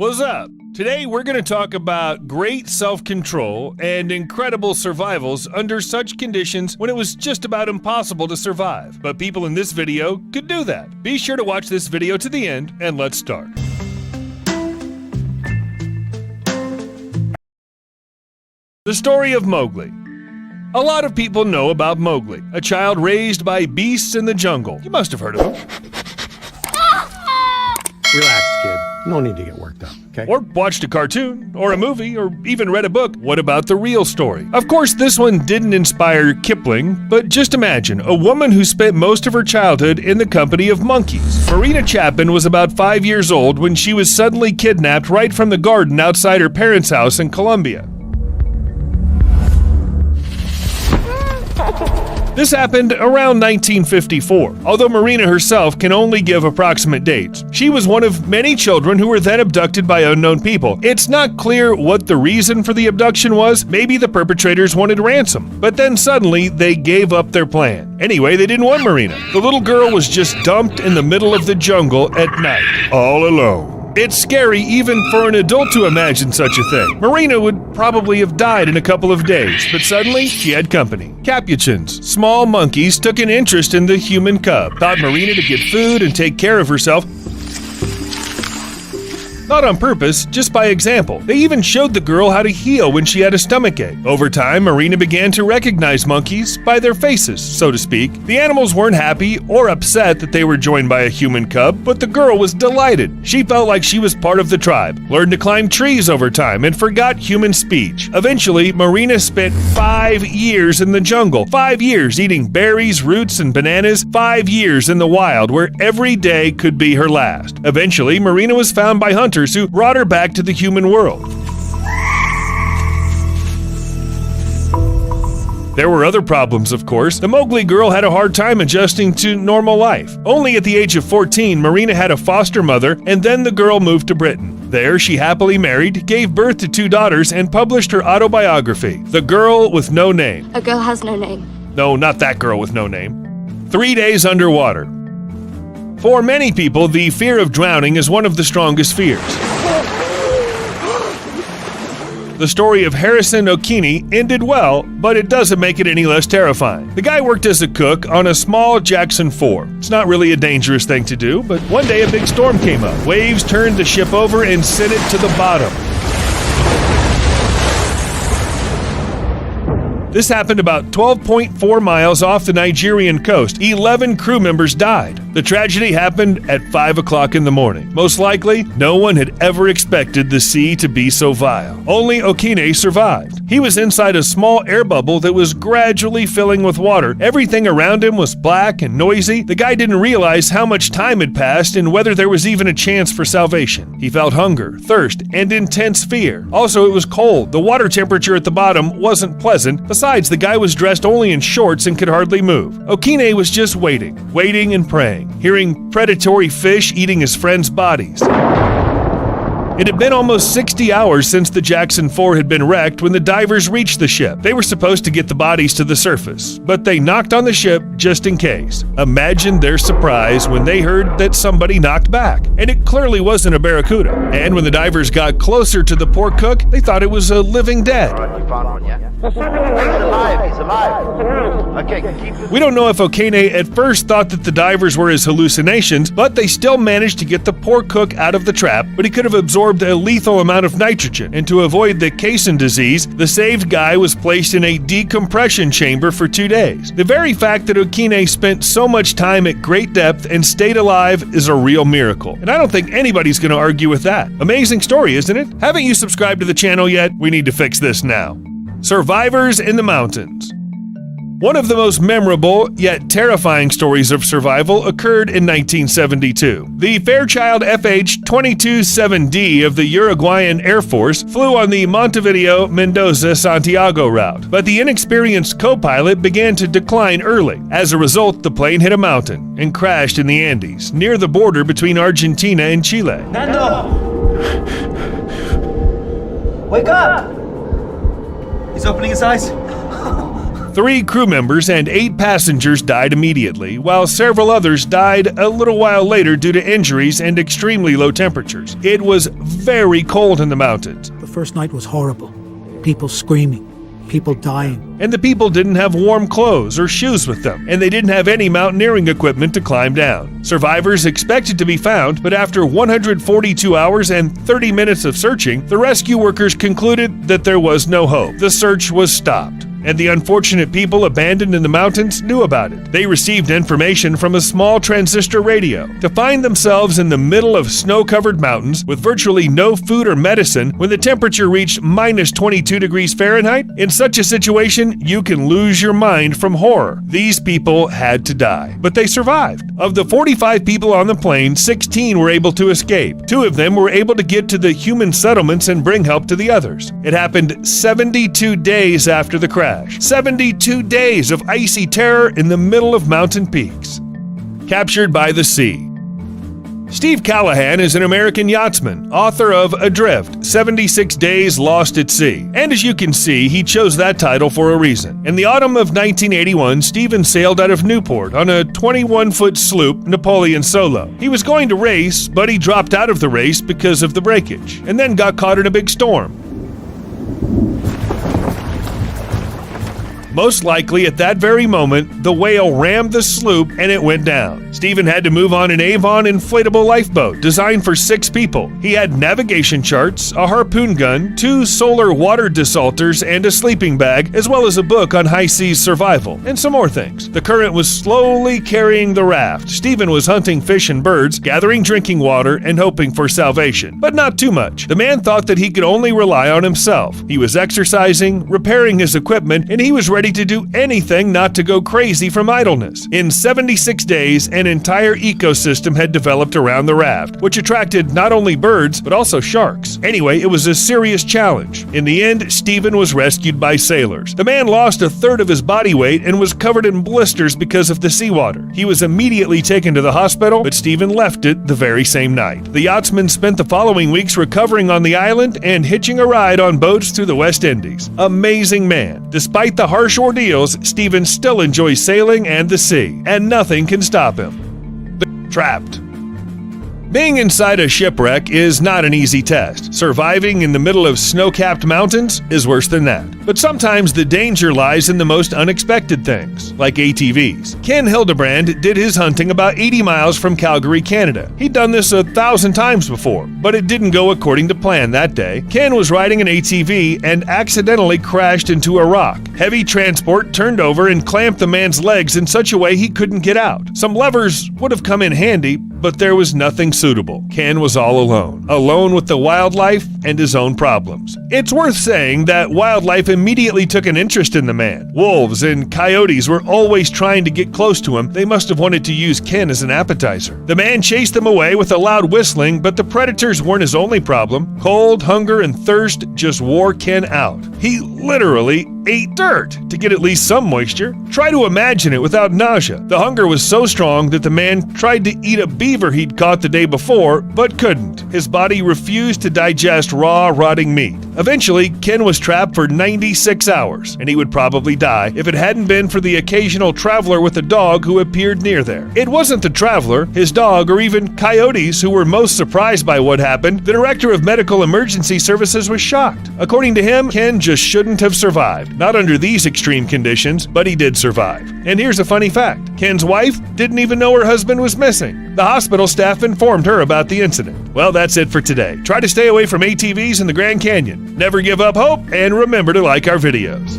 What's up? Today we're going to talk about great self-control and incredible survivals under such conditions when it was just about impossible to survive. But people in this video could do that. Be sure to watch this video to the end and let's start. The story of Mowgli. A lot of people know about Mowgli, a child raised by beasts in the jungle. You must have heard of him. Relax, kid. No need to get worked up, okay? Or watched a cartoon, or a movie, or even read a book. What about the real story? Of course, this one didn't inspire Kipling, but just imagine a woman who spent most of her childhood in the company of monkeys. Marina Chapman was about 5 years old when she was suddenly kidnapped right from the garden outside her parents' house in Colombia. This happened around 1954, although Marina herself can only give approximate dates. She was one of many children who were then abducted by unknown people. It's not clear what the reason for the abduction was. Maybe the perpetrators wanted ransom, but then suddenly they gave up their plan. Anyway, they didn't want Marina. The little girl was just dumped in the middle of the jungle at night, all alone. It's scary even for an adult to imagine such a thing. Marina would probably have died in a couple of days, but suddenly she had company. Capuchins, small monkeys, took an interest in the human cub, taught Marina to get food and take care of herself. Not on purpose, just by example. They even showed the girl how to heal when she had a stomachache. Over time, Marina began to recognize monkeys by their faces, so to speak. The animals weren't happy or upset that they were joined by a human cub, but the girl was delighted. She felt like she was part of the tribe, learned to climb trees over time, and forgot human speech. Eventually, Marina spent 5 years in the jungle. 5 years eating berries, roots, and bananas. 5 years in the wild, where every day could be her last. Eventually, Marina was found by hunters who brought her back to the human world. There were other problems, of course. The Mowgli girl had a hard time adjusting to normal life. Only at the age of 14, Marina had a foster mother, and then the girl moved to Britain. There, she happily married, gave birth to 2 daughters, and published her autobiography, The Girl with No Name. A girl has no name. No, not that girl with no name. 3 days underwater. For many people, the fear of drowning is one of the strongest fears. The story of Harrison Okini ended well, but it doesn't make it any less terrifying. The guy worked as a cook on a small Jackson 4. It's not really a dangerous thing to do, but one day a big storm came up. Waves turned the ship over and sent it to the bottom. This happened about 12.4 miles off the Nigerian coast. 11 crew members died. The tragedy happened at 5 o'clock in the morning. Most likely, no one had ever expected the sea to be so vile. Only Okine survived. He was inside a small air bubble that was gradually filling with water. Everything around him was black and noisy. The guy didn't realize how much time had passed and whether there was even a chance for salvation. He felt hunger, thirst, and intense fear. Also, it was cold. The water temperature at the bottom wasn't pleasant. Besides, the guy was dressed only in shorts and could hardly move. Okine was just waiting and praying, hearing predatory fish eating his friends' bodies. It had been almost 60 hours since the Jackson 4 had been wrecked when the divers reached the ship. They were supposed to get the bodies to the surface, but they knocked on the ship just in case. Imagine their surprise when they heard that somebody knocked back, and it clearly wasn't a barracuda. And when the divers got closer to the poor cook, they thought it was a living dead. You found one, yeah? He's alive, he's alive. Okay, keep it. We don't know if Okine at first thought that the divers were his hallucinations, but they still managed to get the poor cook out of the trap, but he could have absorbed a lethal amount of nitrogen. And to avoid the casein disease, the saved guy was placed in a decompression chamber for 2 days. The very fact that Okine spent so much time at great depth and stayed alive is a real miracle. And I don't think anybody's going to argue with that. Amazing story, isn't it? Haven't you subscribed to the channel yet? We need to fix this now. Survivors in the mountains. One of the most memorable, yet terrifying stories of survival occurred in 1972. The Fairchild FH-227D of the Uruguayan Air Force flew on the Montevideo-Mendoza-Santiago route, but the inexperienced co-pilot began to decline early. As a result, the plane hit a mountain and crashed in the Andes, near the border between Argentina and Chile. Nando! Wake up! He's opening his eyes. 3 crew members and 8 passengers died immediately, while several others died a little while later due to injuries and extremely low temperatures. It was very cold in the mountains. The first night was horrible. People screaming, people dying. And the people didn't have warm clothes or shoes with them, and they didn't have any mountaineering equipment to climb down. Survivors expected to be found, but after 142 hours and 30 minutes of searching, the rescue workers concluded that there was no hope. The search was stopped, and the unfortunate people abandoned in the mountains knew about it. They received information from a small transistor radio. To find themselves in the middle of snow-covered mountains with virtually no food or medicine when the temperature reached minus 22 degrees Fahrenheit, in such a situation, you can lose your mind from horror. These people had to die, but they survived. Of the 45 people on the plane, 16 were able to escape. 2 of them were able to get to the human settlements and bring help to the others. It happened 72 days after the crash. 72 days of icy terror in the middle of mountain peaks. Captured by the Sea. Steve Callahan is an American yachtsman, author of Adrift, 76 Days Lost at Sea. And as you can see, he chose that title for a reason. In the autumn of 1981, Steven sailed out of Newport on a 21-foot sloop, Napoleon Solo. He was going to race, but he dropped out of the race because of the breakage, and then got caught in a big storm. Most likely, at that very moment, the whale rammed the sloop and it went down. Stephen had to move on an Avon inflatable lifeboat designed for 6 people. He had navigation charts, a harpoon gun, 2 solar water desalters, and a sleeping bag, as well as a book on high seas survival, and some more things. The current was slowly carrying the raft. Stephen was hunting fish and birds, gathering drinking water, and hoping for salvation. But not too much. The man thought that he could only rely on himself. He was exercising, repairing his equipment, and he was ready to do anything not to go crazy from idleness. In 76 days, an entire ecosystem had developed around the raft, which attracted not only birds, but also sharks. Anyway, it was a serious challenge. In the end, Stephen was rescued by sailors. The man lost 1/3 of his body weight and was covered in blisters because of the seawater. He was immediately taken to the hospital, but Stephen left it the very same night. The yachtsman spent the following weeks recovering on the island and hitching a ride on boats through the West Indies. Amazing man. Despite the harsh ordeals, Stephen still enjoys sailing and the sea, and nothing can stop him. Trapped. Being inside a shipwreck is not an easy test. Surviving in the middle of snow-capped mountains is worse than that. But sometimes the danger lies in the most unexpected things, like ATVs. Ken Hildebrand did his hunting about 80 miles from Calgary, Canada. He'd done this 1,000 times before, but it didn't go according to plan that day. Ken was riding an ATV and accidentally crashed into a rock. Heavy transport turned over and clamped the man's legs in such a way he couldn't get out. Some levers would have come in handy, but there was nothing suitable. Ken was all alone with the wildlife and his own problems. It's worth saying that wildlife immediately took an interest in the man. Wolves and coyotes were always trying to get close to him. They must have wanted to use Ken as an appetizer. The man chased them away with a loud whistling, but the predators weren't his only problem. Cold, hunger, and thirst just wore Ken out. He literally ate dirt to get at least some moisture. Try to imagine it without nausea. The hunger was so strong that the man tried to eat a beaver he'd caught the day before, but couldn't. His body refused to digest raw, rotting meat. Eventually, Ken was trapped for 96 hours, and he would probably die if it hadn't been for the occasional traveler with a dog who appeared near there. It wasn't the traveler, his dog, or even coyotes who were most surprised by what happened. The director of medical emergency services was shocked. According to him, Ken just shouldn't have survived. Not under these extreme conditions, but he did survive. And here's a funny fact. Ken's wife didn't even know her husband was missing. The hospital staff informed her about the incident. Well, that's it for today. Try to stay away from ATVs in the Grand Canyon. Never give up hope, and remember to like our videos.